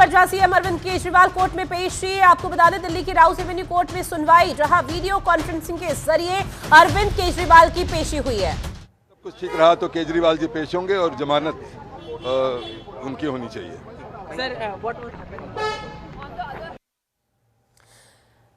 वजह से अरविंद केजरीवाल कोर्ट में पेश हुए। आपको बता दें दिल्ली की राउस एवेन्यू कोर्ट में सुनवाई, जहां वीडियो कॉन्फ्रेंसिंग के जरिए अरविंद केजरीवाल की पेशी हुई है। सब कुछ ठीक रहा तो केजरीवाल जी पेश होंगे और जमानत उनकी होनी चाहिए।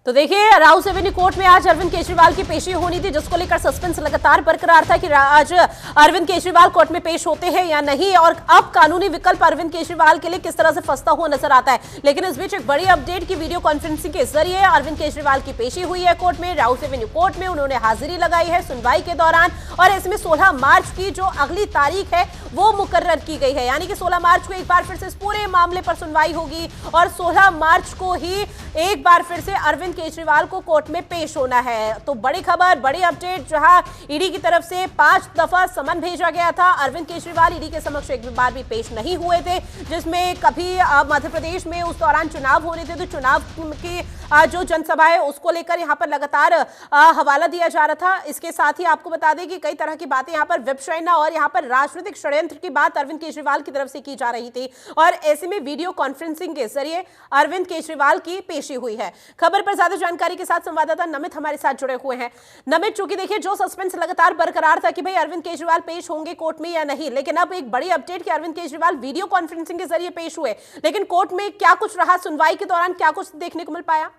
तो देखिए, राउस एवेन्यू कोर्ट में आज अरविंद केजरीवाल की पेशी होनी थी, जिसको लेकर सस्पेंस लगातार बरकरार था कि आज अरविंद केजरीवाल कोर्ट में पेश होते हैं या नहीं, और अब कानूनी विकल्प अरविंद केजरीवाल के लिए किस तरह से फंसता हुआ नजर आता है। लेकिन इस बीच एक बड़ी अपडेट की वीडियो कॉन्फ्रेंसिंग के जरिए अरविंद केजरीवाल की पेशी हुई है कोर्ट में, राउस एवेन्यू कोर्ट में। उन्होंने हाजिरी लगाई है सुनवाई के दौरान, और इसमें 16 मार्च की जो अगली तारीख है वो मुकर्रर की गई है, यानी कि 16 मार्च को एक बार फिर से इस पूरे मामले पर सुनवाई होगी, और 16 मार्च को ही एक बार फिर से अरविंद केजरीवाल को कोर्ट में पेश होना है। तो बड़ी खबर, बड़ी अपडेट, जहां ईडी की तरफ से 5 दफा समन भेजा गया था। अरविंद केजरीवाल ईडी के समक्ष एक बार भी पेश नहीं हुए थे, जिसमें कभी मध्य प्रदेश में उस दौरान चुनाव होने थे, तो चुनाव की जो जनसभा है उसको लेकर यहां पर लगातार हवाला दिया जा रहा था। इसके साथ ही आपको बता दें कि कई तरह की बातें यहां पर विपश्यना और यहां पर राजनीतिक षड्यंत्र की बात अरविंद केजरीवाल की तरफ से की जा रही थी, और ऐसे में वीडियो कॉन्फ्रेंसिंग के जरिए अरविंद केजरीवाल की पेशी हुई है। खबर पर ज्यादा जानकारी के साथ संवाददाता नमित हमारे साथ जुड़े हुए हैं। नमित, चूंकि देखिए जो सस्पेंस लगातार बरकरार था कि भाई अरविंद केजरीवाल पेश होंगे कोर्ट में या नहीं, लेकिन अब एक बड़ी अपडेट कि अरविंद केजरीवाल वीडियो कॉन्फ्रेंसिंग के जरिए पेश हुए, लेकिन कोर्ट में क्या कुछ रहा, सुनवाई के दौरान क्या कुछ देखने को मिल पाया?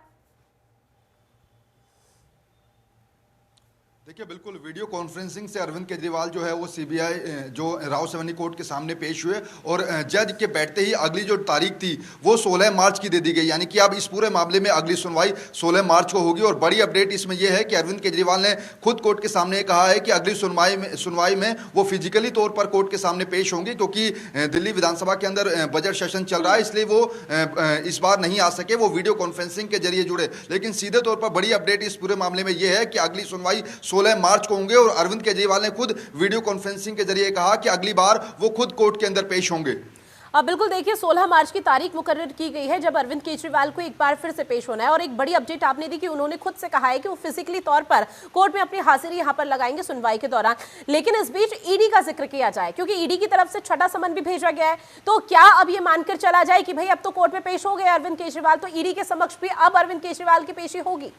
देखिए, बिल्कुल वीडियो कॉन्फ्रेंसिंग से अरविंद केजरीवाल जो है वो सीबीआई जो राउस एवेन्यू कोर्ट के सामने पेश हुए, और जज के बैठते ही अगली जो तारीख थी वो 16 मार्च की दे दी गई, यानी कि अब इस पूरे मामले में अगली सुनवाई 16 मार्च को होगी। और बड़ी अपडेट इसमें यह है कि अरविंद केजरीवाल ने खुद कोर्ट के सामने कहा है कि अगली सुनवाई में वो फिजिकली तौर पर कोर्ट के सामने पेश होंगे, क्योंकि दिल्ली विधानसभा के अंदर बजट सेशन चल रहा है, इसलिए वो इस बार नहीं आ सके, वो वीडियो कॉन्फ्रेंसिंग के जरिए जुड़े। लेकिन सीधे तौर पर बड़ी अपडेट इस पूरे मामले में यह है कि अगली सुनवाई 16 मार्च को होंगे, और अरविंद केजरीवाल ने खुद वीडियो कॉन्फ्रेंसिंग के जरिए कहा कि अगली बार वो खुद कोर्ट के अंदर पेश होंगे। अब बिल्कुल देखिए, 16 मार्च की तारीख मुकर्रर की गई है जब अरविंद केजरीवाल को एक बार फिर से पेश होना है, और एक बड़ी अपडेट आपने दी कि उन्होंने खुद से कहा है कि वो फिजिकली तौर पर कोर्ट में अपनी हाजिरी यहां पर लगाएंगे सुनवाई के दौरान। लेकिन इस बीच ईडी का जिक्र किया जाए, क्योंकि ईडी की तरफ से छठा समन भी भेजा गया है, तो क्या अब ये मानकर चला जाए कि भाई अब तो कोर्ट में पेश हो गए अरविंद केजरीवाल, तो ईडी के समक्ष भी अब अरविंद केजरीवाल की पेशी होगी?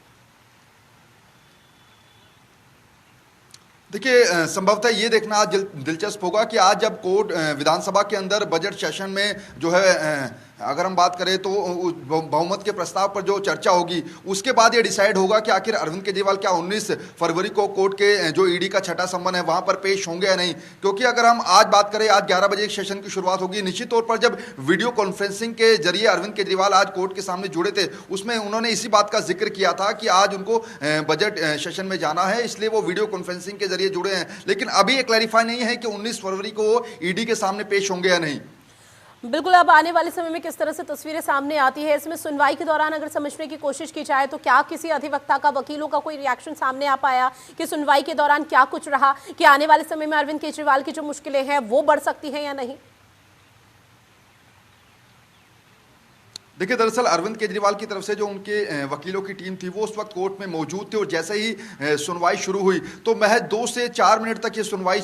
देखिए, संभवतः ये देखना आज दिलचस्प होगा कि आज जब कोर्ट विधानसभा के अंदर बजट सेशन में जो है अगर हम बात करें तो बहुमत के प्रस्ताव पर जो चर्चा होगी, उसके बाद ये डिसाइड होगा कि आखिर अरविंद केजरीवाल क्या 19 फरवरी को कोर्ट के जो ईडी का छठा समन है वहां पर पेश होंगे या नहीं। क्योंकि अगर हम आज बात करें, आज 11 बजे सेशन की शुरुआत होगी। निश्चित तौर पर जब वीडियो कॉन्फ्रेंसिंग के जरिए अरविंद केजरीवाल आज कोर्ट के सामने जुड़े थे, उसमें उन्होंने इसी बात का जिक्र किया था कि आज उनको बजट सेशन में जाना है, इसलिए वो वीडियो कॉन्फ्रेंसिंग के जरिए जुड़े हैं। लेकिन अभी ये क्लैरिफाई नहीं है कि 19 फरवरी को वो ईडी के सामने पेश होंगे या नहीं। बिल्कुल, अब आने वाले समय में किस तरह से तस्वीरें सामने आती है, इसमें सुनवाई के दौरान अगर समझने की कोशिश की जाए तो क्या किसी अधिवक्ता का, वकीलों का कोई रिएक्शन सामने आ पाया कि सुनवाई के दौरान क्या कुछ रहा, कि आने वाले समय में अरविंद केजरीवाल की जो मुश्किलें हैं वो बढ़ सकती हैं या नहीं? देखिए, दरअसल अरविंद केजरीवाल की तरफ से जो उनके वकीलों की टीम थी वो उस वक्त कोर्ट में मौजूद थे, और जैसे ही सुनवाई शुरू हुई तो महज 2 से 4 मिनट तक ये सुनवाई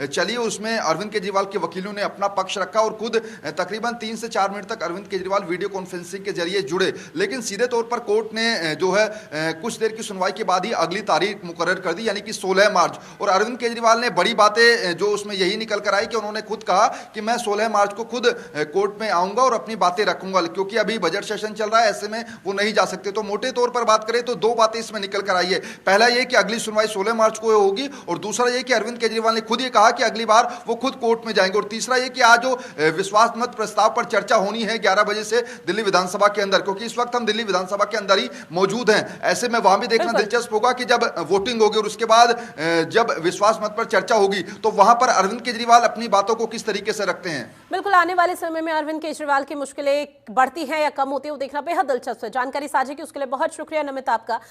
चली। उसमें अरविंद केजरीवाल के वकीलों ने अपना पक्ष रखा, और खुद तकरीबन 3 से 4 मिनट तक अरविंद केजरीवाल वीडियो कॉन्फ्रेंसिंग के जरिए जुड़े। लेकिन सीधे तौर पर कोर्ट ने जो है कुछ देर की सुनवाई के बाद ही अगली तारीख मुकर्रर कर दी, यानी कि 16 मार्च। और अरविंद केजरीवाल ने बड़ी बातें जो उसमें यही निकल कर आई कि उन्होंने खुद कहा कि मैं 16 मार्च को खुद कोर्ट में आऊंगा और अपनी बातें रखूंगा, क्योंकि अभी बजट सेशन चल रहा है, ऐसे में वो नहीं जा सकते। तो मोटे तौर पर बात करें तो 2 बातें इसमें निकल कर आई है। पहला ये कि अगली सुनवाई 16 मार्च को होगी, और दूसरा ये कि अरविंद केजरीवाल ने खुद ये कहा कि अगली बार वो खुद कोर्ट में जाएंगे, और तीसरा ये कि आज जो विश्वास मत प्रस्ताव पर चर्चा होनी है 11 बजे से दिल्ली विधानसभा के अंदर, क्योंकि इस वक्त हम दिल्ली विधानसभा के अंदर ही मौजूद हैं। ऐसे में वहां भी देखना दिलचस्प होगा कि जब वोटिंग होगी और उसके बाद जब विश्वास मत पर चर्चा होगी तो वहां पर अरविंद केजरीवाल अपनी बातों को किस तरीके से रखते हैं। बिल्कुल, आने वाले समय में अरविंद केजरीवाल की मुश्किलें बढ़ती हैं या कम होती है वो देखना बेहद दिलचस्प है। जानकारी साझा की उसके लिए बहुत शुक्रिया नमित आपका।